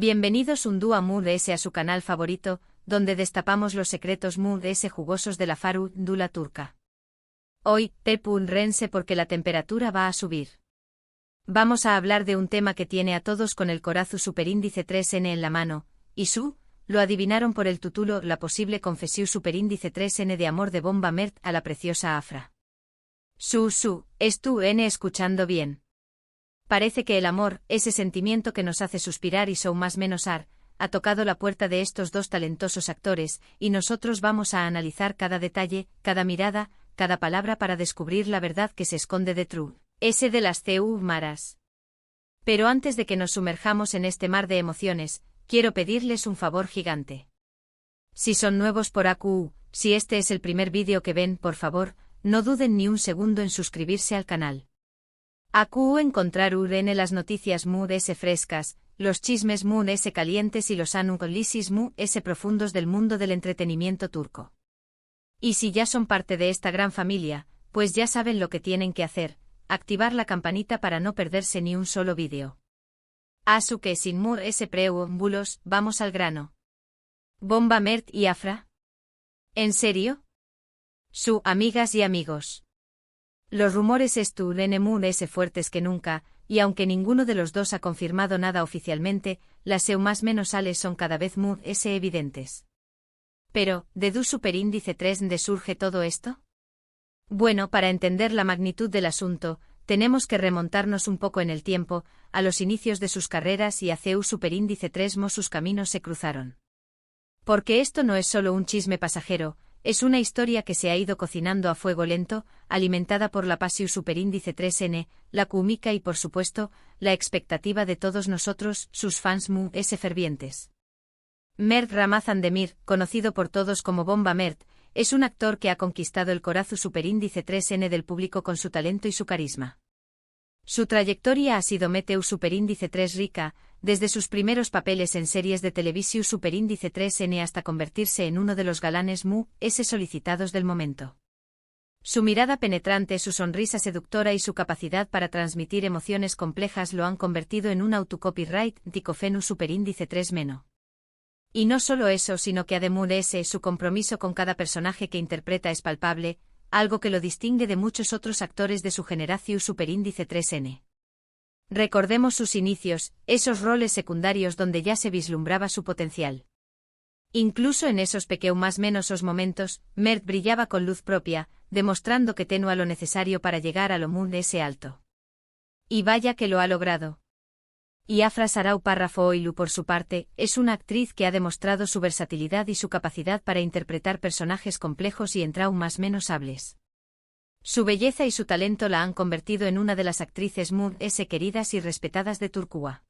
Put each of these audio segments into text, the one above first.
Bienvenidos un día a Mood S a su canal favorito, donde destapamos los secretos Mood S jugosos de la farándula turca. Hoy, Rense porque la temperatura va a subir. Vamos a hablar de un tema que tiene a todos con el corazón superíndice 3N en la mano, y lo adivinaron por el título la posible confesión superíndice 3N de amor de Bomba Mert a la preciosa Afra. ¿Es tú N escuchando bien? Parece que el amor, ese sentimiento que nos hace suspirar y más menos ha tocado la puerta de estos dos talentosos actores, y nosotros vamos a analizar cada detalle, cada mirada, cada palabra para descubrir la verdad que se esconde detrás de las maras. Pero antes de que nos sumerjamos en este mar de emociones, quiero pedirles un favor gigante. Si son nuevos por AQ, si este es el primer vídeo que ven, por favor, no duden ni un segundo en suscribirse al canal. AQ encontrar en las noticias Mood S frescas, los chismes Mood S calientes y los análisis Mood S profundos del mundo del entretenimiento turco. Y si ya son parte de esta gran familia, pues ya saben lo que tienen que hacer, activar la campanita para no perderse ni un solo vídeo. Así que sin Mood S preámbulos, vamos al grano. ¿Bomba Mert y Afra? ¿En serio? Amigas y amigos. Los rumores están Mood S fuertes que nunca, y aunque ninguno de los dos ha confirmado nada oficialmente, las más menos sales son cada vez Mood S evidentes. Pero, ¿de du superíndice 3 de surge todo esto? Bueno, para entender la magnitud del asunto, tenemos que remontarnos un poco en el tiempo, a los inicios de sus carreras y a superíndice 3 sus caminos se cruzaron. Porque esto no es solo un chisme pasajero, es una historia que se ha ido cocinando a fuego lento, alimentada por la pasión superíndice 3N, la química y por supuesto, la expectativa de todos nosotros, sus fans Mood S fervientes. Mert Ramazan Demir, conocido por todos como Bomba Mert, es un actor que ha conquistado el corazón superíndice 3N del público con su talento y su carisma. Su trayectoria ha sido Meteu superíndice 3 rica, desde sus primeros papeles en series de televisión superíndice 3N hasta convertirse en uno de los galanes Mood S solicitados del momento. Su mirada penetrante, su sonrisa seductora y su capacidad para transmitir emociones complejas lo han convertido en un autocopyright dicofenu superíndice 3 meno. Y no solo eso, sino que además su compromiso con cada personaje que interpreta es palpable, algo que lo distingue de muchos otros actores de su generación superíndice 3N. Recordemos sus inicios, esos roles secundarios donde ya se vislumbraba su potencial. Incluso en esos más menos momentos, Mert brillaba con luz propia, demostrando que tenía lo necesario para llegar a lo Mood S alto. Y vaya que lo ha logrado. Y Afra Sarau Parrafoilu, por su parte, es una actriz que ha demostrado su versatilidad y su capacidad para interpretar personajes complejos y en traumas menos hables. Su belleza y su talento la han convertido en una de las actrices Mood S queridas y respetadas de Turquía.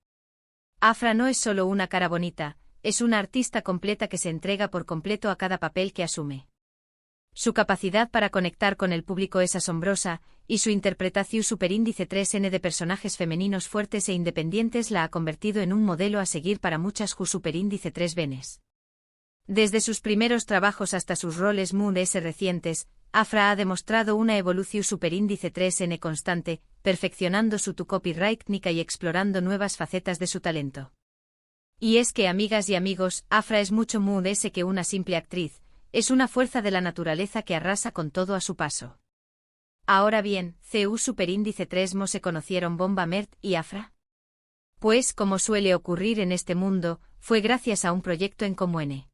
Afra no es solo una cara bonita, es una artista completa que se entrega por completo a cada papel que asume. Su capacidad para conectar con el público es asombrosa, y su interpretación superíndice 3N de personajes femeninos fuertes e independientes la ha convertido en un modelo a seguir para muchas superíndice 3 venes. Desde sus primeros trabajos hasta sus roles Mood S recientes, Afra ha demostrado una evolución superíndice 3N constante, perfeccionando su copyright técnica y explorando nuevas facetas de su talento. Y es que, amigas y amigos, Afra es mucho Mood S que una simple actriz, es una fuerza de la naturaleza que arrasa con todo a su paso. Ahora bien, superíndice 3 se conocieron Bomba Mert y Afra. Pues, como suele ocurrir en este mundo, fue gracias a un proyecto en común.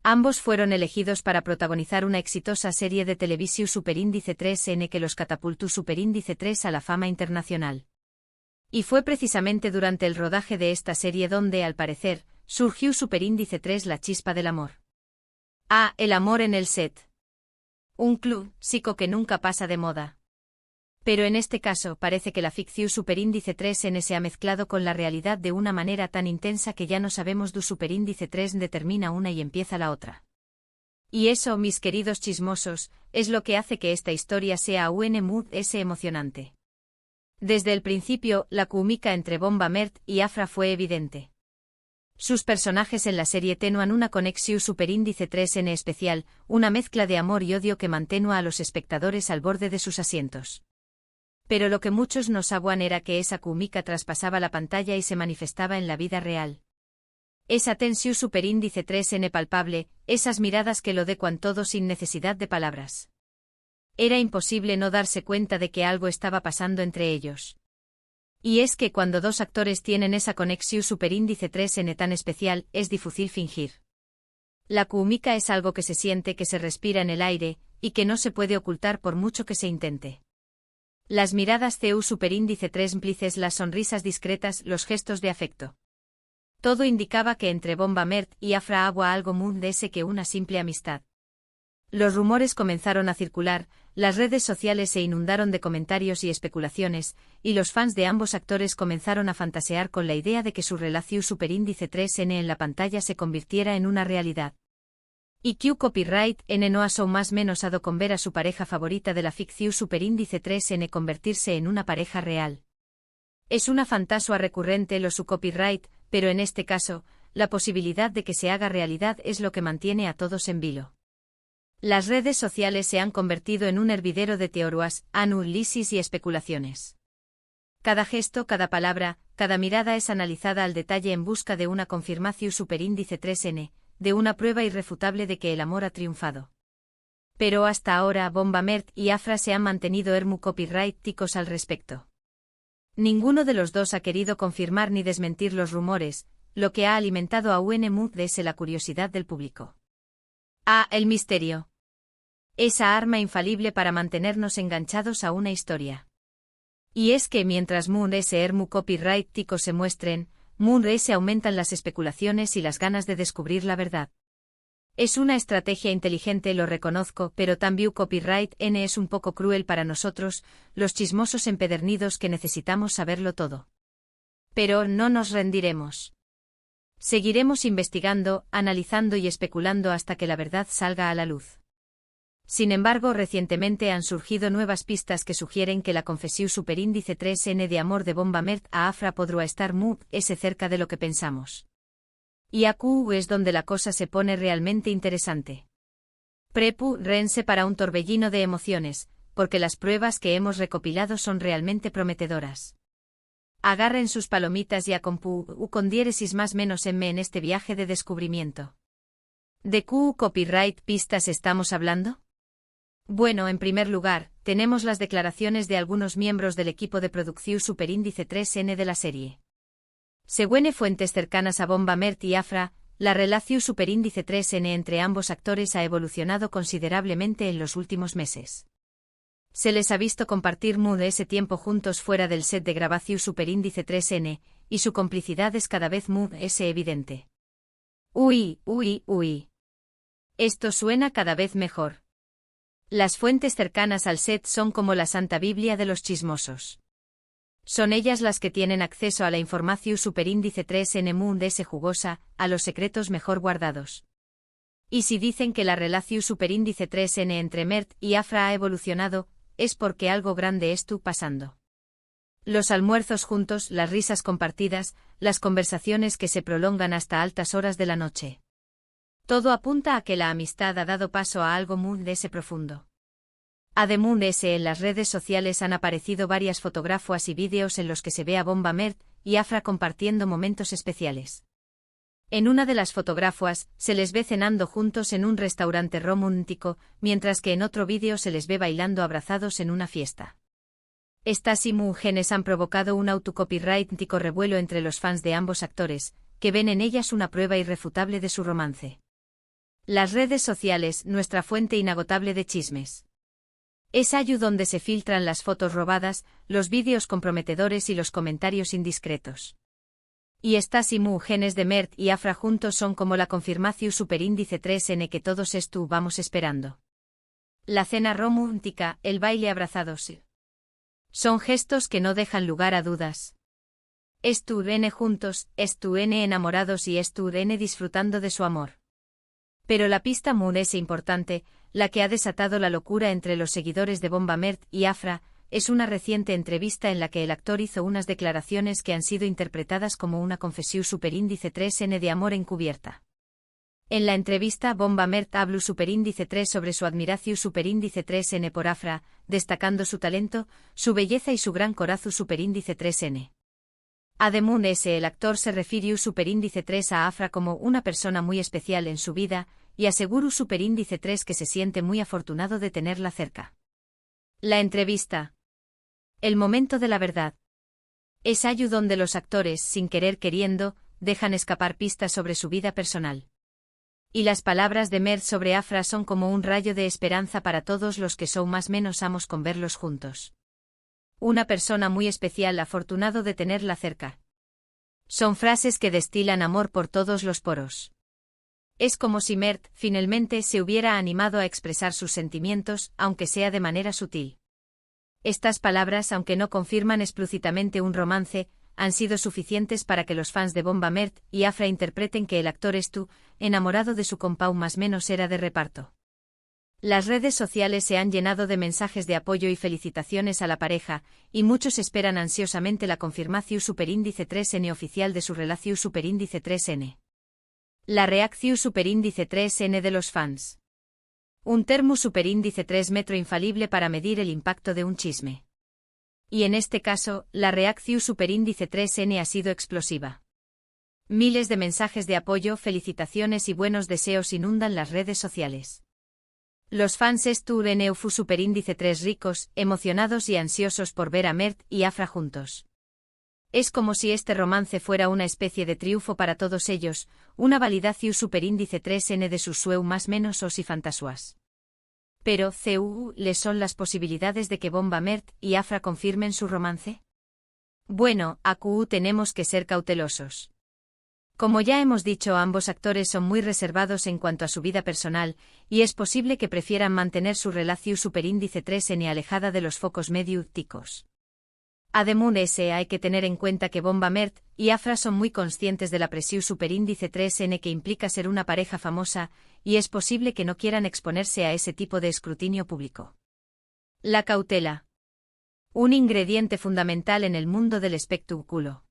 Ambos fueron elegidos para protagonizar una exitosa serie de televisión superíndice 3N que los catapultó superíndice 3 a la fama internacional. Y fue precisamente durante el rodaje de esta serie donde, al parecer, surgió superíndice 3 la chispa del amor. El amor en el set. Un club psico que nunca pasa de moda. Pero en este caso parece que la ficción superíndice 3N se ha mezclado con la realidad de una manera tan intensa que ya no sabemos du superíndice 3 determina una y empieza la otra. Y eso, mis queridos chismosos, es lo que hace que esta historia sea un Mood S emocionante. Desde el principio, la química entre Bomba Mert y Afra fue evidente. Sus personajes en la serie tenuan una conexión superíndice 3N especial, una mezcla de amor y odio que mantenua a los espectadores al borde de sus asientos. Pero lo que muchos no sabían era que esa química traspasaba la pantalla y se manifestaba en la vida real. Esa tensión superíndice 3n palpable, esas miradas que lo decuan todo sin necesidad de palabras. Era imposible no darse cuenta de que algo estaba pasando entre ellos. Y es que cuando dos actores tienen esa conexión superíndice 3n tan especial, es difícil fingir. La química es algo que se siente, que se respira en el aire, y que no se puede ocultar por mucho que se intente. Las miradas CU superíndice 3 implices, las sonrisas discretas, los gestos de afecto. Todo indicaba que entre Bomba Mert y Afra había algo más de ese que una simple amistad. Los rumores comenzaron a circular, las redes sociales se inundaron de comentarios y especulaciones, y los fans de ambos actores comenzaron a fantasear con la idea de que su relación superíndice 3n en la pantalla se convirtiera en una realidad. Y Q Copyright N no asó más menos ado con ver a su pareja favorita de la ficción superíndice 3n convertirse en una pareja real. Es una fantasía recurrente lo su copyright, pero en este caso, la posibilidad de que se haga realidad es lo que mantiene a todos en vilo. Las redes sociales se han convertido en un hervidero de teorías, análisis y especulaciones. Cada gesto, cada palabra, cada mirada es analizada al detalle en busca de una confirmación superíndice 3n, de una prueba irrefutable de que el amor ha triunfado. Pero hasta ahora Bomba Mert y Afra se han mantenido ermu copyrighticos al respecto. Ninguno de los dos ha querido confirmar ni desmentir los rumores, lo que ha alimentado a UNMUDS la curiosidad del público. El misterio. Esa arma infalible para mantenernos enganchados a una historia. Y es que mientras MUDS ermu copyrighticos se muestren, MUDS aumentan las especulaciones y las ganas de descubrir la verdad. Es una estrategia inteligente, lo reconozco, pero también Copyright N es un poco cruel para nosotros, los chismosos empedernidos que necesitamos saberlo todo. Pero no nos rendiremos. Seguiremos investigando, analizando y especulando hasta que la verdad salga a la luz. Sin embargo, recientemente han surgido nuevas pistas que sugieren que la confesión superíndice 3n de amor de Bomba Mert a Afra podrá estar muy cerca de lo que pensamos. Y aquí es donde la cosa se pone realmente interesante. Prepárense para un torbellino de emociones, porque las pruebas que hemos recopilado son realmente prometedoras. Agarren sus palomitas y acompú con diéresis más menos en este viaje de descubrimiento. ¿De qué copyright pistas estamos hablando? Bueno, en primer lugar, tenemos las declaraciones de algunos miembros del equipo de producción superíndice 3n de la serie. Según fuentes cercanas a Bomba Mert y Afra, la relación superíndice 3n entre ambos actores ha evolucionado considerablemente en los últimos meses. Se les ha visto compartir ese tiempo juntos fuera del set de grabación superíndice 3n, y su complicidad es cada vez más evidente. Uy. Esto suena cada vez mejor. Las fuentes cercanas al set son como la Santa Biblia de los chismosos. Son ellas las que tienen acceso a la información superíndice 3n MUDS jugosa, a los secretos mejor guardados. Y si dicen que la relación superíndice 3n entre Mert y Afra ha evolucionado, es porque algo grande está pasando. Los almuerzos juntos, las risas compartidas, las conversaciones que se prolongan hasta altas horas de la noche. Todo apunta a que la amistad ha dado paso a algo MUDS profundo. Además, en las redes sociales han aparecido varias fotografías y vídeos en los que se ve a Bomba Mert y Afra compartiendo momentos especiales. En una de las fotografías, se les ve cenando juntos en un restaurante romántico, mientras que en otro vídeo se les ve bailando abrazados en una fiesta. Estas imágenes han provocado un autocopyrightico revuelo entre los fans de ambos actores, que ven en ellas una prueba irrefutable de su romance. Las redes sociales, nuestra fuente inagotable de chismes. Es allí donde se filtran las fotos robadas, los vídeos comprometedores y los comentarios indiscretos. Y estas imágenes de Mert y Afra juntos son como la confirmación superíndice 3n que todos estuvamos esperando. La cena romántica, el baile abrazados. Son gestos que no dejan lugar a dudas. Estuvieron juntos, estuvieron enamorados y estuvieron disfrutando de su amor. Pero la pista más importante, la que ha desatado la locura entre los seguidores de Bomba Mert y Afra, es una reciente entrevista en la que el actor hizo unas declaraciones que han sido interpretadas como una confesión superíndice 3n de amor encubierta. En la entrevista, Bomba Mert habló superíndice 3 sobre su admiración superíndice 3n por Afra, destacando su talento, su belleza y su gran corazón superíndice 3n. Ademun S. El actor se refirió superíndice 3 a Afra como una persona muy especial en su vida, y aseguró superíndice 3 que se siente muy afortunado de tenerla cerca. La entrevista. El momento de la verdad. Es allí donde los actores, sin querer queriendo, dejan escapar pistas sobre su vida personal. Y las palabras de Mert sobre Afra son como un rayo de esperanza para todos los que son más menos amos con verlos juntos. Una persona muy especial, afortunado de tenerla cerca. Son frases que destilan amor por todos los poros. Es como si Mert, finalmente, se hubiera animado a expresar sus sentimientos, aunque sea de manera sutil. Estas palabras, aunque no confirman explícitamente un romance, han sido suficientes para que los fans de Bomba Mert y Afra interpreten que el actor Stu, enamorado de su compau más menos era de reparto. Las redes sociales se han llenado de mensajes de apoyo y felicitaciones a la pareja, y muchos esperan ansiosamente la confirmación superíndice 3N oficial de su relación superíndice 3N. La reacción superíndice 3N de los fans. Un termo superíndice 3 metro infalible para medir el impacto de un chisme. Y en este caso, la reacción superíndice 3N ha sido explosiva. Miles de mensajes de apoyo, felicitaciones y buenos deseos inundan las redes sociales. Los fans Stu fu superíndice 3 ricos, emocionados y ansiosos por ver a Mert y Afra juntos. Es como si este romance fuera una especie de triunfo para todos ellos, una validación superíndice 3N de sus sueños más menos y fantasuas. Pero, ¿les son las posibilidades de que Bomba Mert y Afra confirmen su romance? Bueno, tenemos que ser cautelosos. Como ya hemos dicho, ambos actores son muy reservados en cuanto a su vida personal, y es posible que prefieran mantener su relación superíndice 3N alejada de los focos mediáticos. Además, hay que tener en cuenta que Bomba Mert y Afra son muy conscientes de la presión superíndice 3N que implica ser una pareja famosa, y es posible que no quieran exponerse a ese tipo de escrutinio público. La cautela. Un ingrediente fundamental en el mundo del espectáculo.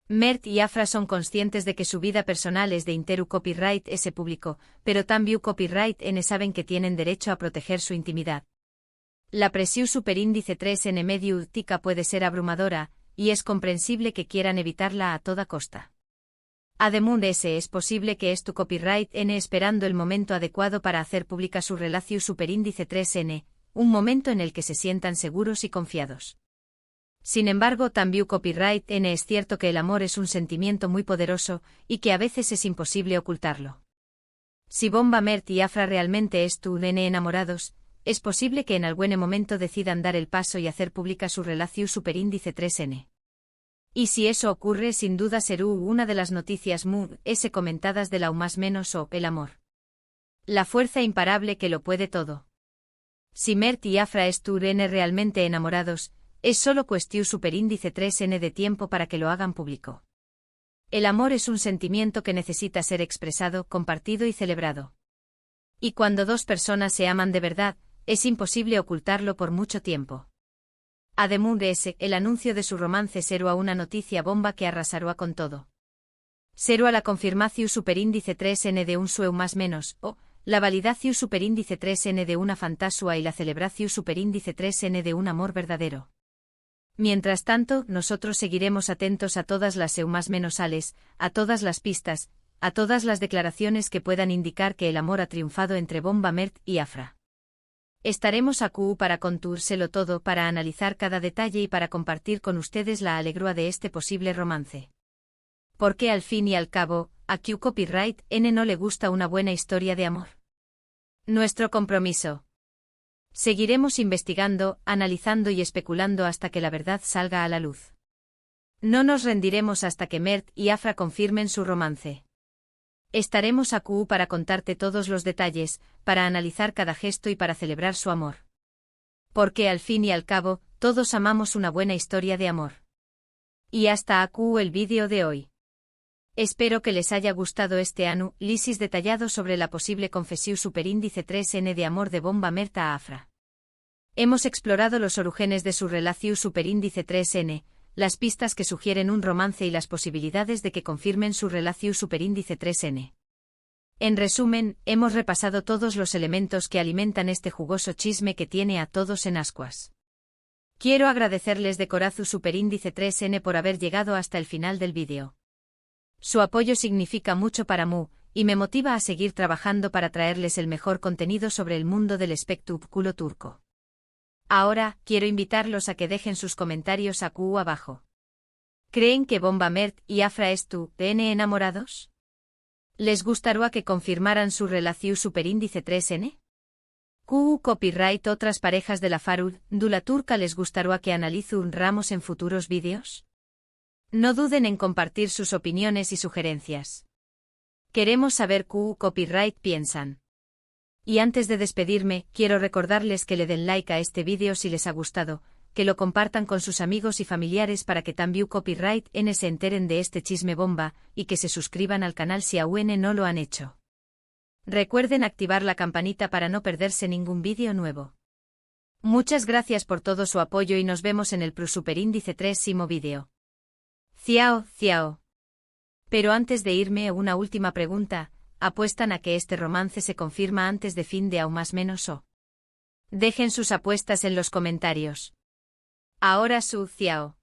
Mert y Afra son conscientes de que su vida personal es de interu copyright ese público, pero también copyright N saben que tienen derecho a proteger su intimidad. La presión superíndice 3N mediática puede ser abrumadora, y es comprensible que quieran evitarla a toda costa. Además, es posible que es tu copyright N esperando el momento adecuado para hacer pública su relación superíndice 3N, un momento en el que se sientan seguros y confiados. Sin embargo, también copyright N es cierto que el amor es un sentimiento muy poderoso, y que a veces es imposible ocultarlo. Si Bomba Mert y Afra realmente estuvieran enamorados, es posible que en algún momento decidan dar el paso y hacer pública su relación superíndice 3N. Y si eso ocurre, sin duda será una de las noticias comentadas de la más menos el amor. La fuerza imparable que lo puede todo. Si Mert y Afra estuvieran realmente enamorados, es solo cuestión superíndice 3N de tiempo para que lo hagan público. El amor es un sentimiento que necesita ser expresado, compartido y celebrado. Y cuando dos personas se aman de verdad, es imposible ocultarlo por mucho tiempo. Además, el anuncio de su romance será una noticia bomba que arrasará con todo. Será la confirmación superíndice 3N de un sueño más menos, la validación superíndice 3N de una fantasía y la celebración superíndice 3N de un amor verdadero. Mientras tanto, nosotros seguiremos atentos a todas las más menosales, a todas las pistas, a todas las declaraciones que puedan indicar que el amor ha triunfado entre Bomba Mert y Afra. Estaremos aquí para contárselo todo, para analizar cada detalle y para compartir con ustedes la alegría de este posible romance. Porque al fin y al cabo, a Copyright N no le gusta una buena historia de amor. Nuestro compromiso. Seguiremos investigando, analizando y especulando hasta que la verdad salga a la luz. No nos rendiremos hasta que Mert y Afra confirmen su romance. Estaremos aquí para contarte todos los detalles, para analizar cada gesto y para celebrar su amor. Porque al fin y al cabo, todos amamos una buena historia de amor. Y hasta aquí el vídeo de hoy. Espero que les haya gustado este análisis detallado sobre la posible confesión superíndice 3N de amor de Bomba Mert a Afra. Hemos explorado los orígenes de su relación superíndice 3N, las pistas que sugieren un romance y las posibilidades de que confirmen su relación superíndice 3N. En resumen, hemos repasado todos los elementos que alimentan este jugoso chisme que tiene a todos en ascuas. Quiero agradecerles de corazón Superíndice 3N por haber llegado hasta el final del vídeo. Su apoyo significa mucho para Mu, y me motiva a seguir trabajando para traerles el mejor contenido sobre el mundo del espectáculo turco. Ahora, quiero invitarlos a que dejen sus comentarios abajo. ¿Creen que Bomba Mert y Afra están enamorados? ¿Les gustaría que confirmaran su relación Superíndice 3N? Copyright. Otras parejas de la Farud, Dula Turca les gustaría que analice un ramos en futuros vídeos? No duden en compartir sus opiniones y sugerencias. Queremos saber qué copyright piensan. Y antes de despedirme, quiero recordarles que le den like a este vídeo si les ha gustado, que lo compartan con sus amigos y familiares para que también copyright N se enteren de este chisme bomba, y que se suscriban al canal si aún no lo han hecho. Recuerden activar la campanita para no perderse ningún vídeo nuevo. Muchas gracias por todo su apoyo y nos vemos en el Superíndice 3º vídeo. Ciao, ciao. Pero antes de irme, una última pregunta: ¿apuestan a que este romance se confirma antes de fin de aún más menos o? Dejen sus apuestas en los comentarios. Ahora ciao.